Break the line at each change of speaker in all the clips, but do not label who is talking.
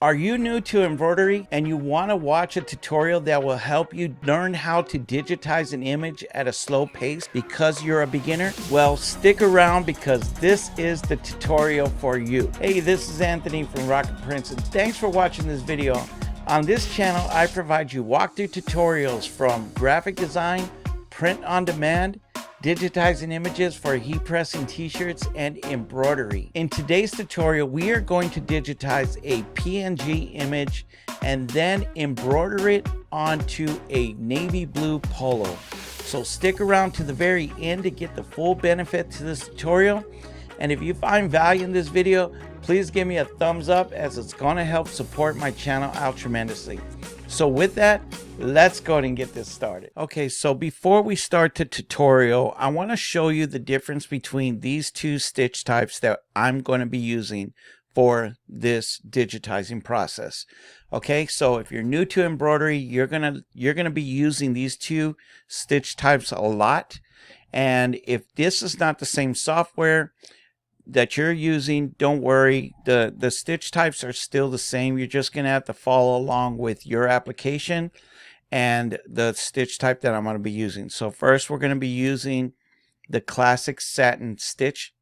Are you new to embroidery and you want to watch a tutorial that will help you learn how to digitize an image at a slow pace because you're a beginner? Well, stick around because this is the tutorial for you. Hey, this is Anthony from Rocket Prince and thanks for watching this video. On this channel, I provide you walkthrough tutorials from graphic design, print on demand, digitizing images for heat pressing t-shirts, and embroidery. In today's tutorial, we are going to digitize a PNG image and then embroider it onto a navy blue polo. So stick around to the very end to get the full benefit to this tutorial. And if you find value in this video, please give me a thumbs up as it's going to help support my channel out tremendously. So with that, let's go ahead and get this started. Okay, so before we start the tutorial, I want to show you the difference between these two stitch types that I'm going to be using for this digitizing process. Okay, so if you're new to embroidery, you're gonna be using these two stitch types a lot. And if this is not the same software that you're using, don't worry, the stitch types are still the same. You're just going to have to follow along with your application and the stitch type that I'm going to be using. So first we're going to be using the classic satin stitch.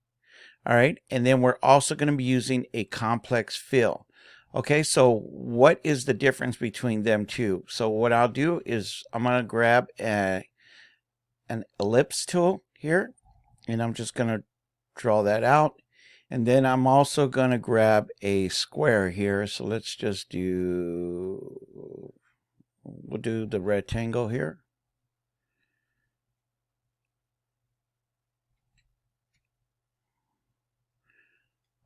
All right, and then we're also going to be using a complex fill. Okay, so what is the difference between them two? So what I'll do is I'm going to grab an ellipse tool here, and I'm just going to draw that out. And then I'm also going to grab a square here. So let's just we'll do the rectangle here.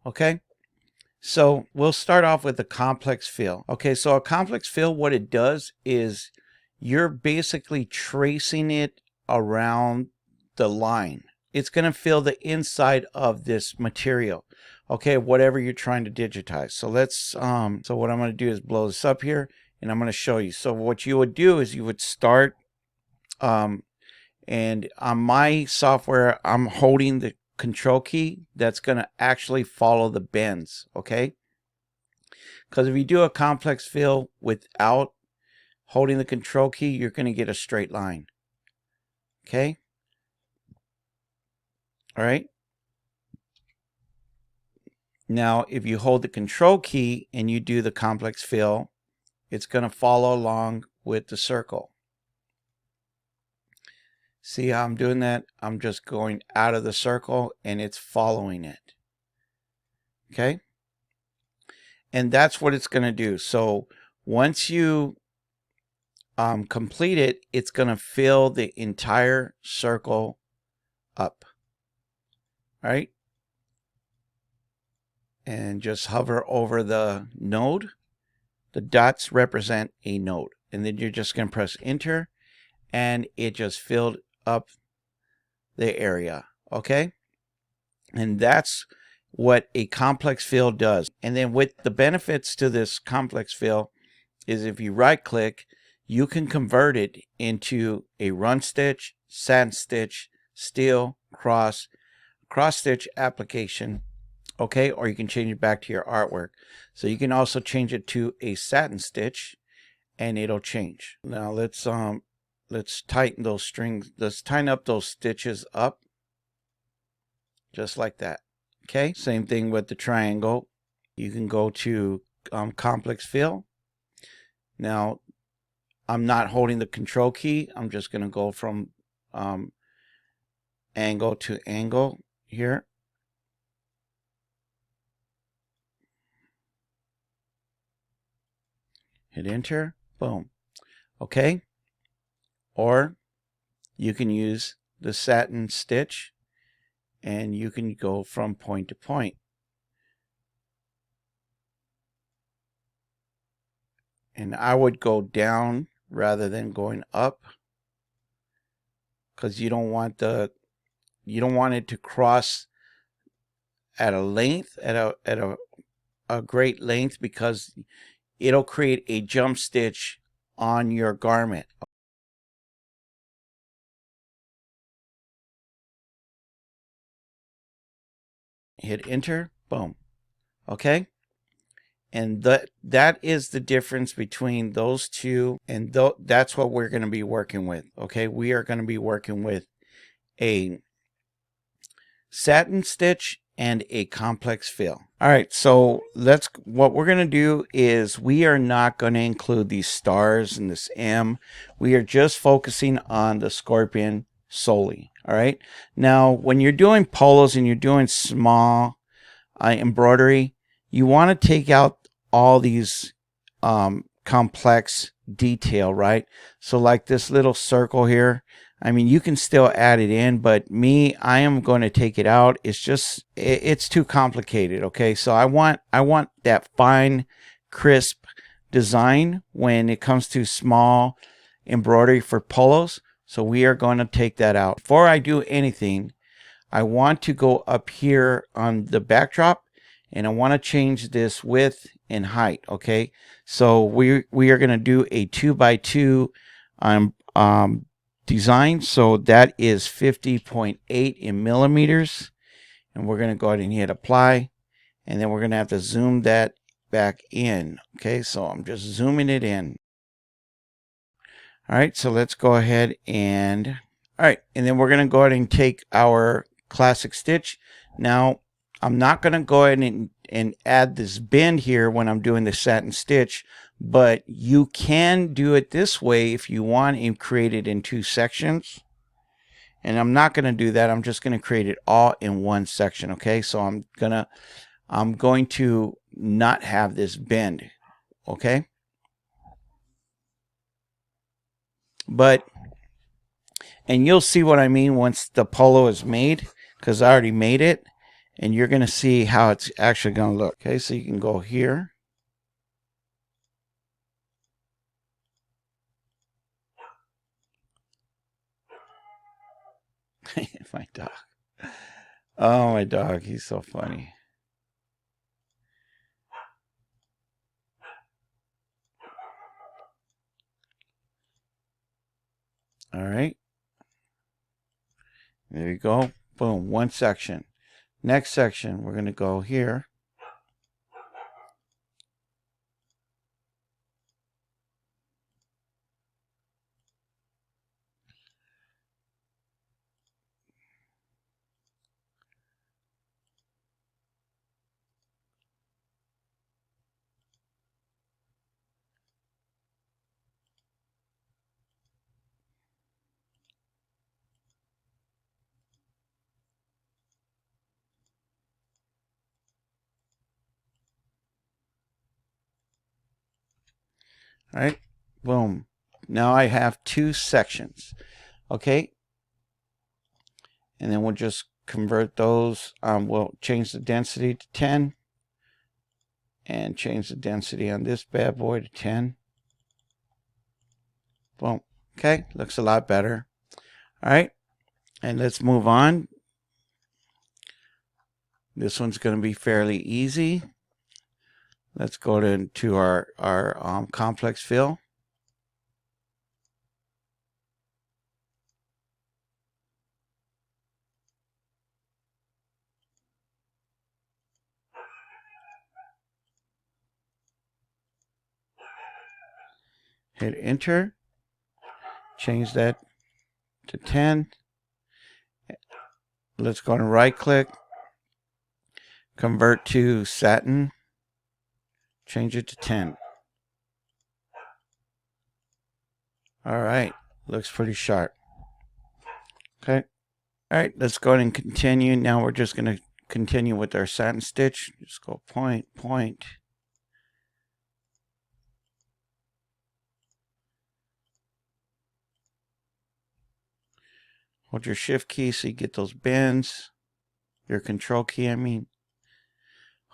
Okay, so we'll start off with the complex fill. Okay, so a complex fill, what it does is you're basically tracing it around the line. It's going to fill the inside of this material, okay, whatever you're trying to digitize. So let's so what I'm going to do is blow this up here and I'm going to show you. So what you would do is you would start and on my software I'm holding the control key. That's going to actually follow the bends, okay, because if you do a complex fill without holding the control key, you're going to get a straight line. Okay, all right. Now, if you hold the control key and you do the complex fill, it's going to follow along with the circle. See how I'm doing that? I'm just going out of the circle and it's following it. Okay? And that's what it's going to do. So once you complete it, it's going to fill the entire circle up. All right? And just hover over the node. The dots represent a node. And then you're just going to press enter and it just filled up the area. Okay? And that's what a complex fill does. And then with the benefits to this complex fill is if you right click, you can convert it into a run stitch, satin stitch, steel, cross stitch application. Okay, or you can change it back to your artwork. So you can also change it to a satin stitch and it'll change. Now let's tighten those strings. Let's tighten up those stitches up just like that. Okay, same thing with the triangle. You can go to complex fill. Now I'm not holding the control key. I'm just going to go from angle to angle here. Hit enter, boom. Okay, or you can use the satin stitch and you can go from point to point. And I would go down rather than going up because you don't want it to cross at a length, at a great length, because it'll create a jump stitch on your garment. Hit enter, boom. Okay, And that is the difference between those two, and that's what we're going to be working with. Okay, we are going to be working with a satin stitch and a complex fill. All right, so what we're going to do is we are not going to include these stars and this M. We are just focusing on the scorpion solely. All right, now when you're doing polos and you're doing small embroidery, you want to take out all these complex detail, right? So like this little circle here, I mean, you can still add it in, but I am going to take it out. It's too complicated. Okay, so I want that fine, crisp design when it comes to small embroidery for polos. So we are going to take that out. Before I do anything, I want to go up here on the backdrop, and I want to change this width and height. Okay, so we are going to do a 2x2 design. So that is 50.8 in millimeters, and we're going to go ahead and hit apply, and then we're going to have to zoom that back in. Okay, so I'm just zooming it in. All right, so let's go ahead and all right, and then we're going to go ahead and take our classic stitch. Now I'm not going to go ahead and add this bend here when I'm doing the satin stitch, but you can do it this way if you want and create it in 2 sections. And I'm not going to do that. I'm just going to create it all in 1 section. Okay, so I'm going to not have this bend. Okay, and you'll see what I mean once the polo is made, because I already made it, and you're going to see how it's actually going to look. Okay, so you can go here. My dog. Oh, my dog. He's so funny. All right. There you go. Boom. 1 section. Next section, we're going to go here. All right. Boom. Now I have 2 sections. Okay. And then we'll just convert those. We'll change the density to 10 and change the density on this bad boy to 10. Boom. Okay. Looks a lot better. All right. And let's move on. This one's going to be fairly easy. Let's go to our complex fill. Hit enter. Change that to 10. Let's go and right click. Convert to satin. Change it to 10. All right. Looks pretty sharp. Okay. All right. Let's go ahead and continue. Now we're just going to continue with our satin stitch. Just go point, point. Hold your shift key so you get those bends. Your control key, I mean.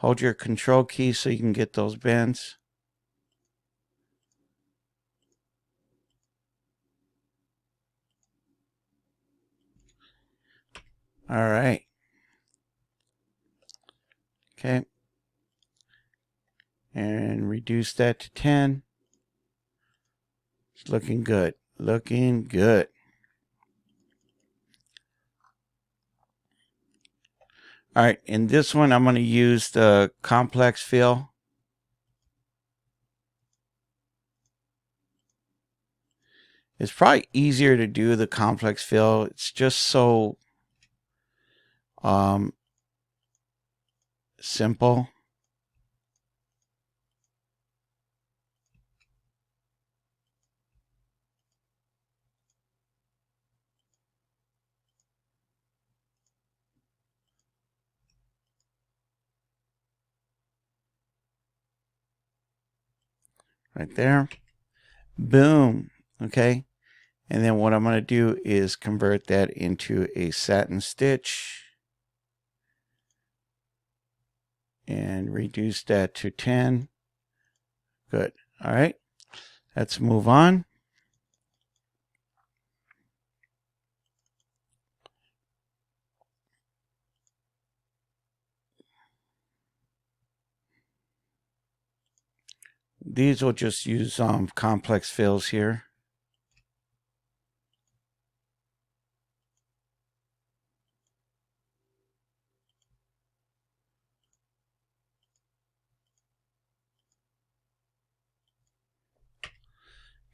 Hold your control key so you can get those bends. All right. Okay. And reduce that to 10. It's looking good. Looking good. All right, in this one, I'm going to use the complex fill. It's probably easier to do the complex fill. It's just so simple. Right there. Boom. Okay. And then what I'm going to do is convert that into a satin stitch and reduce that to 10. Good. All right. Let's move on. These will just use complex fills here.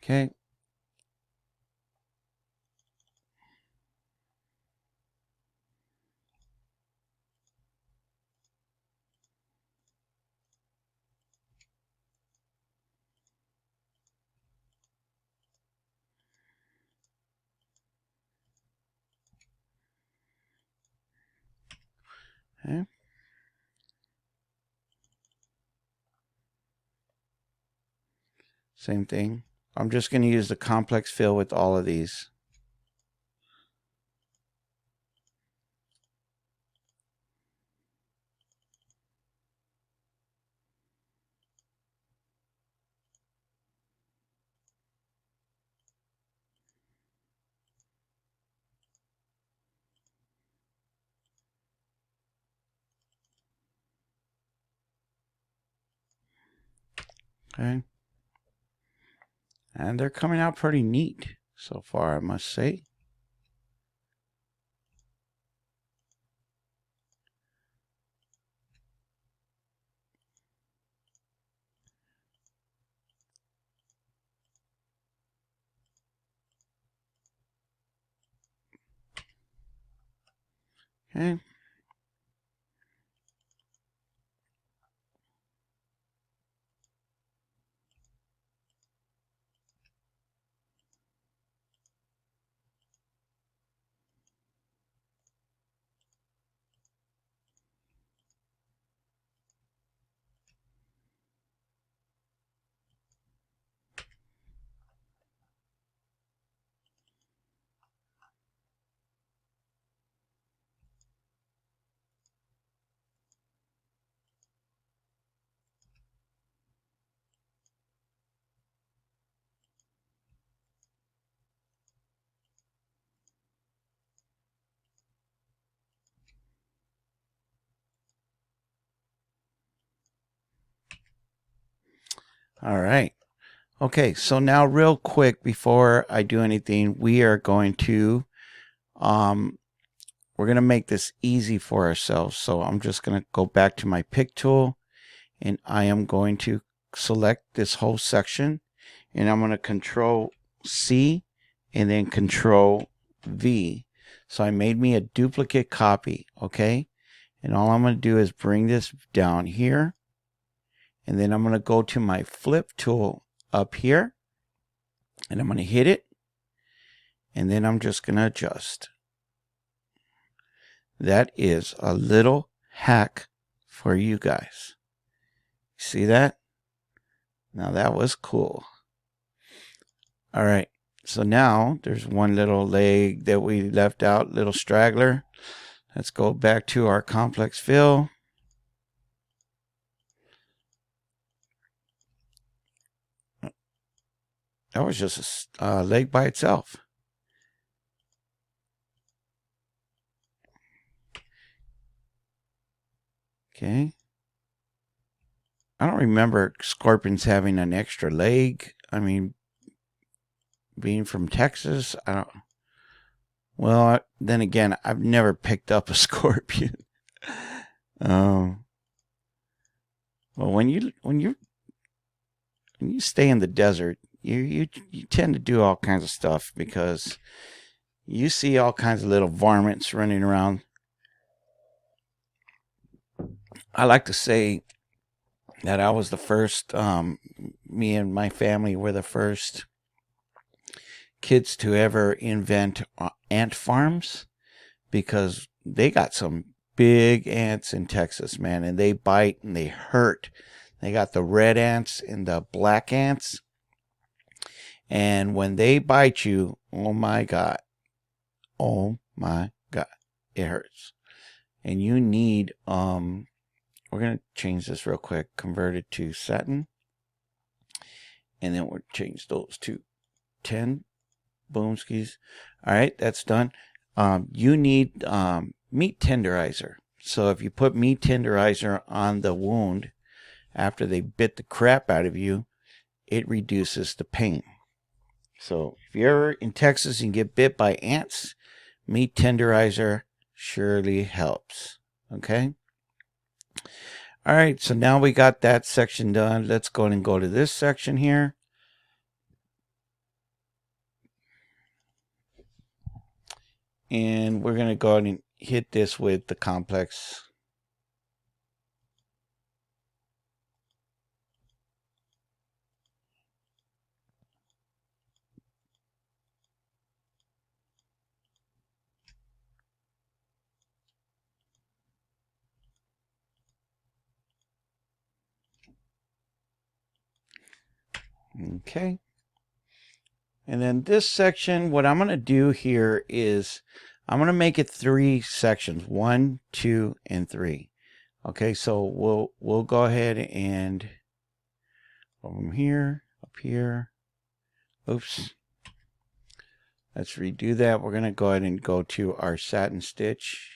Okay. Okay. Same thing. I'm just going to use the complex fill with all of these. Okay. And they're coming out pretty neat so far, I must say. Okay. All right. Okay, so now real quick before I do anything, we are going to we're going to make this easy for ourselves. So I'm just going to go back to my pick tool and I am going to select this whole section and I'm going to control C and then control V. So I made me a duplicate copy, okay? And all I'm going to do is bring this down here and then I'm going to go to my flip tool up here and I'm going to hit it and then I'm just going to adjust. That is a little hack for you guys. See that? Now that was cool. All right. So now there's one little leg that we left out, little straggler. Let's go back to our complex fill. That was just a leg by itself. Okay. I don't remember scorpions having an extra leg. I mean, being from Texas, I don't. Well, then again, I've never picked up a scorpion. Well, when you stay in the desert, you tend to do all kinds of stuff because you see all kinds of little varmints running around. I like to say that I was the first, me and my family were the first kids to ever invent ant farms, because they got some big ants in Texas, man, and they bite and they hurt. They got the red ants and the black ants. And when they bite you, oh my God, it hurts. And you need, we're going to change this real quick, convert it to satin. And then we'll change those to 10. Boom skis. All right, that's done. You need meat tenderizer. So if you put meat tenderizer on the wound after they bit the crap out of you, it reduces the pain. So if you're ever in Texas and get bit by ants, meat tenderizer surely helps. Okay. All right, so now we got that section done. Let's go ahead and go to this section here. And we're going to go ahead and hit this with the complex. Okay. And then this section, what I'm going to do here is I'm going to make it 3 sections, 1, 2, and 3. Okay, so we'll go ahead and go from here, up here. Oops. Let's redo that. We're going to go ahead and go to our satin stitch.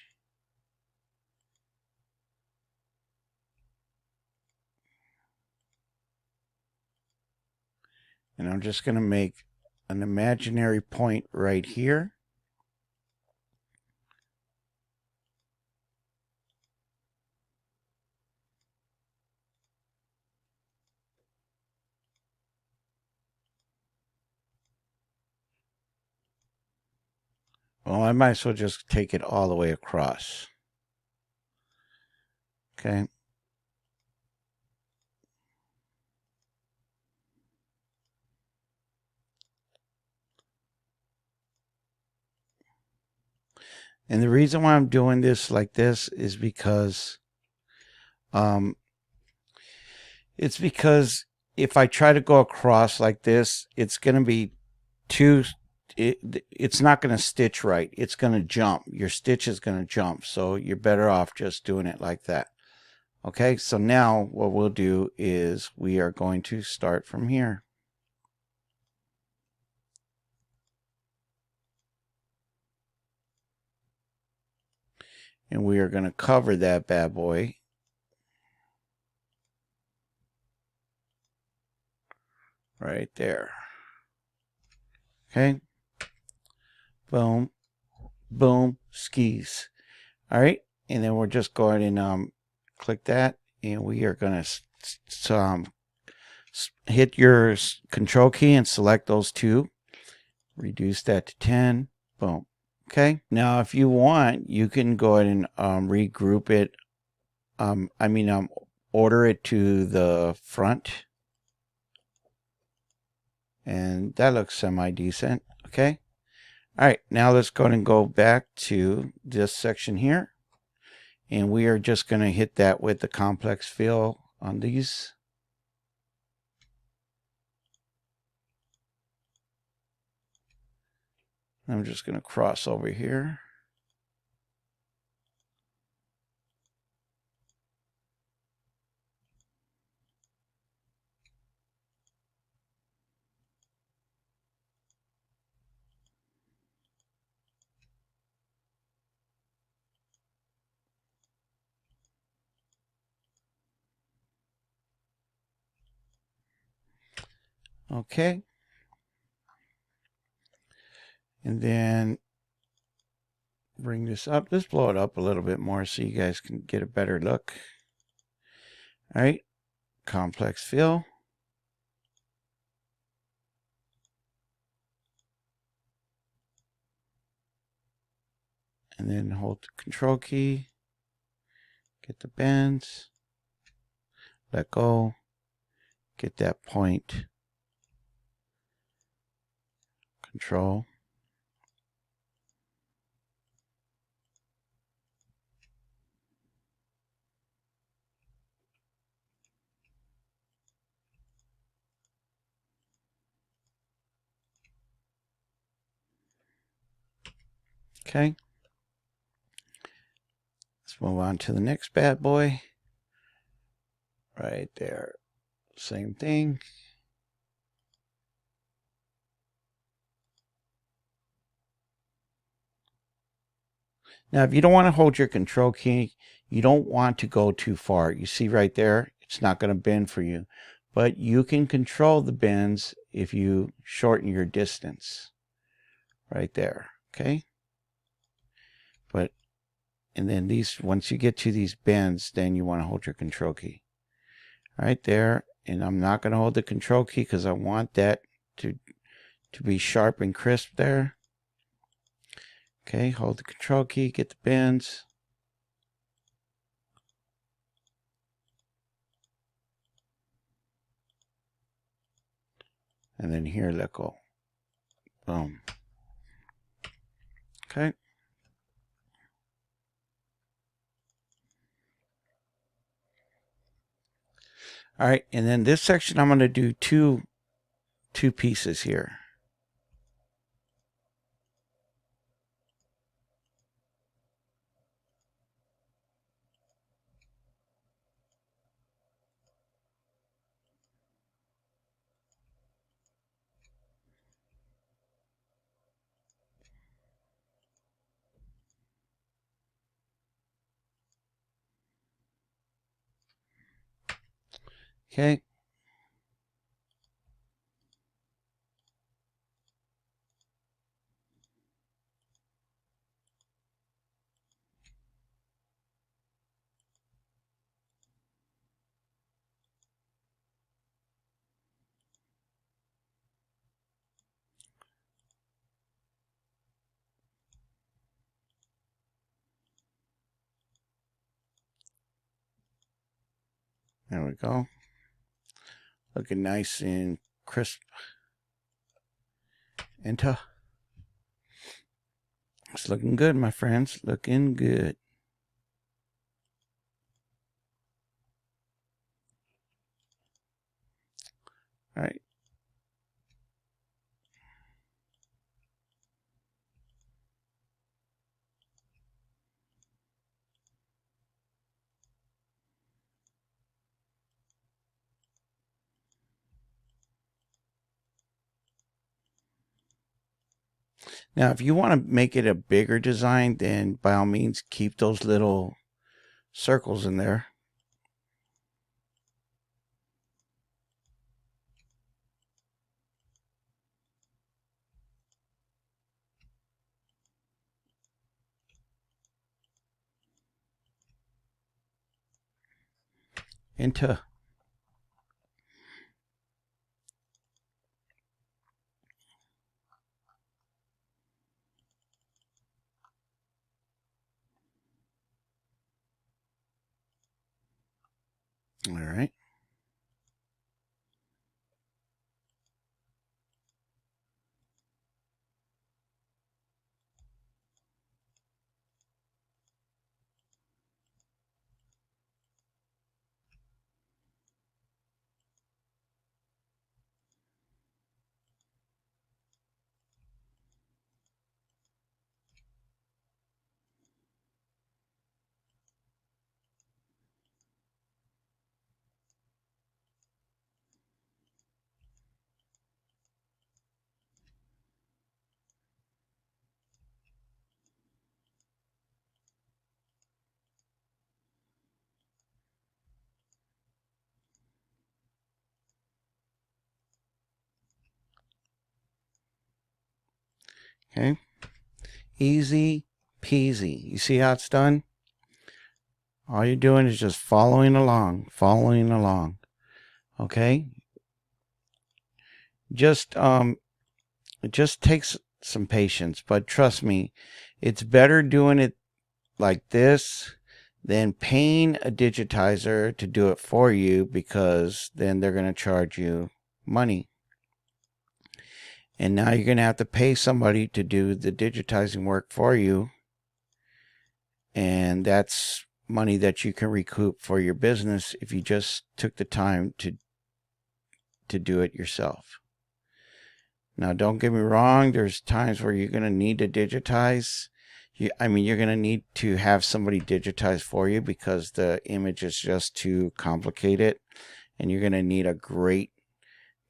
And I'm just going to make an imaginary point right here. Well, I might as well just take it all the way across. Okay. And the reason why I'm doing this like this is because it's because if I try to go across like this, it's going to be it's not going to stitch right. It's going to jump. Your stitch is going to jump. So you're better off just doing it like that. Okay, so now what we'll do is we are going to start from here. And we are going to cover that bad boy. Right there. Okay. Boom. Boom. Skis. All right. And then we're just going and click that. And we are going to hit your control key and select those two. Reduce that to 10. Boom. Okay. Now, if you want, you can go ahead and regroup it. Order it to the front. And that looks semi-decent. Okay. All right. Now let's go ahead and go back to this section here. And we are just going to hit that with the complex fill on these. I'm just going to cross over here. Okay. And then bring this up. Let's blow it up a little bit more so you guys can get a better look. All right. Complex fill. and then hold the control key, get the bends, let go, get that point, control. Okay. Let's move on to the next bad boy. Right there. Same thing. Now, if you don't want to hold your control key, you don't want to go too far. You see right there, it's not going to bend for you. But you can control the bends if you shorten your distance. Right there, okay? And then these, once you get to these bends, then you want to hold your control key. Right there, and I'm not going to hold the control key because I want that to be sharp and crisp there. Okay, hold the control key, get the bends. And then here, let go. Boom. Okay. All right, and then this section I'm going to do two pieces here. Okay. There we go. Looking nice and crisp. Enter. It's looking good, my friends. Looking good. All right. Now, if you want to make it a bigger design, then by all means, keep those little circles in there. Into. All right. Okay. Easy peasy. You see how it's done? All you're doing is just following along. Okay? Just it just takes some patience. But trust me, it's better doing it like this than paying a digitizer to do it for you, because then they're going to charge you money. And now you're going to have to pay somebody to do the digitizing work for you. And that's money that you can recoup for your business if you just took the time to do it yourself. Now, don't get me wrong. There's times where you're going to need to digitize. You're going to need to have somebody digitize for you because the image is just too complicated. And you're going to need a great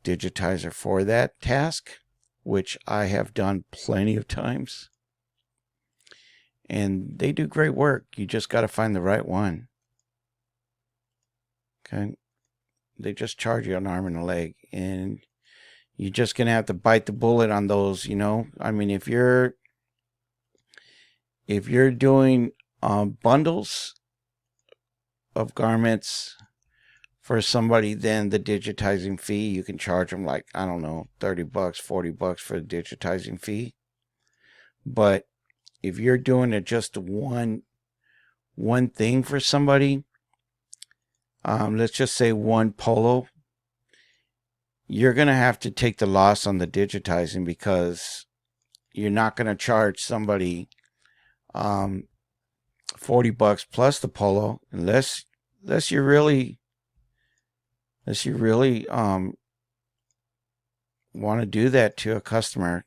digitizer for that task, which I have done plenty of times. And they do great work. You just got to find the right one. Okay? They just charge you an arm and a leg. And you're just going to have to bite the bullet on those, if you're doing bundles of garments for somebody, then the digitizing fee, you can charge them like, I don't know, $30, $40 for the digitizing fee. But if you're doing it just one thing for somebody, let's just say one polo, you're going to have to take the loss on the digitizing, because you're not going to charge somebody $40 plus the polo unless you really want to do that to a customer.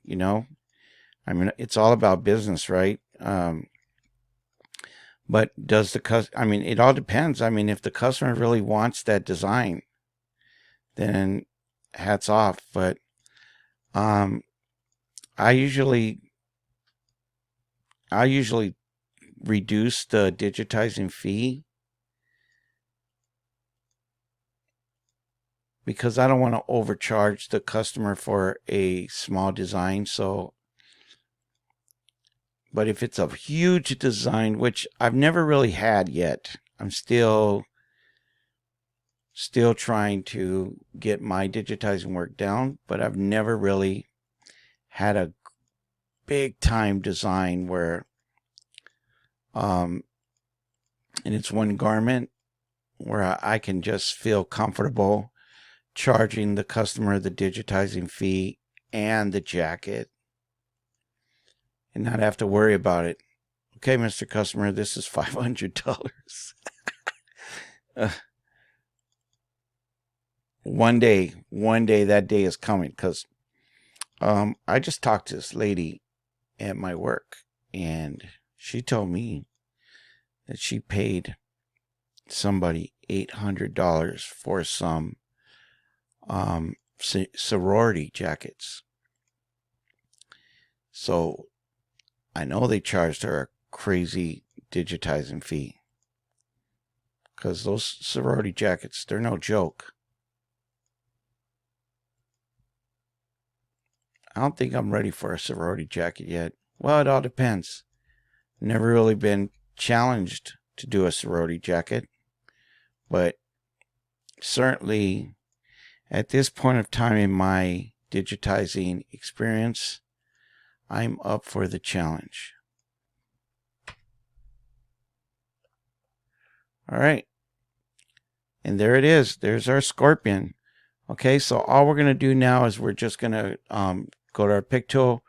It's all about business, right? But does it all depends. If the customer really wants that design, then hats off. But I usually reduce the digitizing fee because I don't want to overcharge the customer for a small design. But if it's a huge design, which I've never really had yet, I'm still trying to get my digitizing work down, but I've never really had a big time design where and it's one garment where I can just feel comfortable charging the customer the digitizing fee and the jacket and not have to worry about it. Okay, Mr. Customer, this is $500. One day that day is coming, because I just talked to this lady at my work, and she told me that she paid somebody $800 for some sorority jackets. So I know they charged her a crazy digitizing fee, because those sorority jackets, they're no joke. I don't think I'm ready for a sorority jacket yet. Well, it all depends. Never really been challenged to do a sorority jacket, but certainly at this point of time in my digitizing experience, I'm up for the challenge. All right. And there it is. There's our scorpion. Okay, so all we're going to do now is we're just going to go to our pick tool.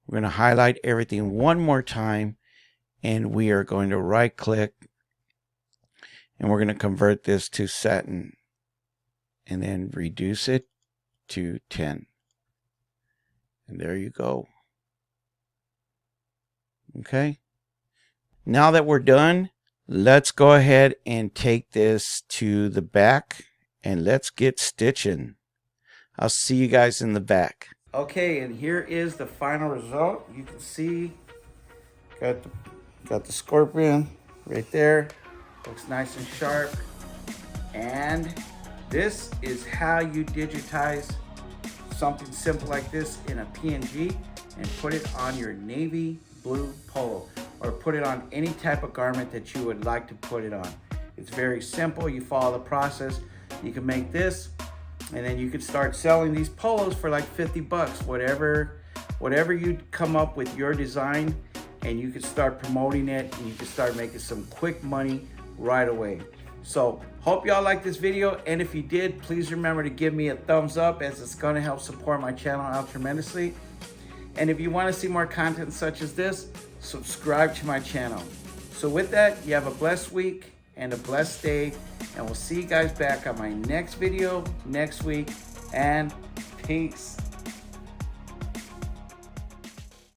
We're going to highlight everything one more time, and we are going to right click, and we're going to convert this to satin and then reduce it to 10. And there you go. Okay. Now that we're done, let's go ahead and take this to the back and let's get stitching. I'll see you guys in the back. Okay, and here is the final result. You can see got the scorpion right there. Looks nice and sharp. And this is how you digitize something simple like this in a PNG and put it on your navy blue polo, or put it on any type of garment that you would like to put it on. It's very simple. You follow the process. You can make this, and then you can start selling these polos for like $50, whatever whatever you come up with your design, and you can start promoting it and you can start making some quick money right away. So hope y'all like this video, and if you did, please remember to give me a thumbs up, as it's going to help support my channel out tremendously. And if you want to see more content such as this, subscribe to my channel. So with that, you have a blessed week and a blessed day, and we'll see you guys back on my next video next week, and peace.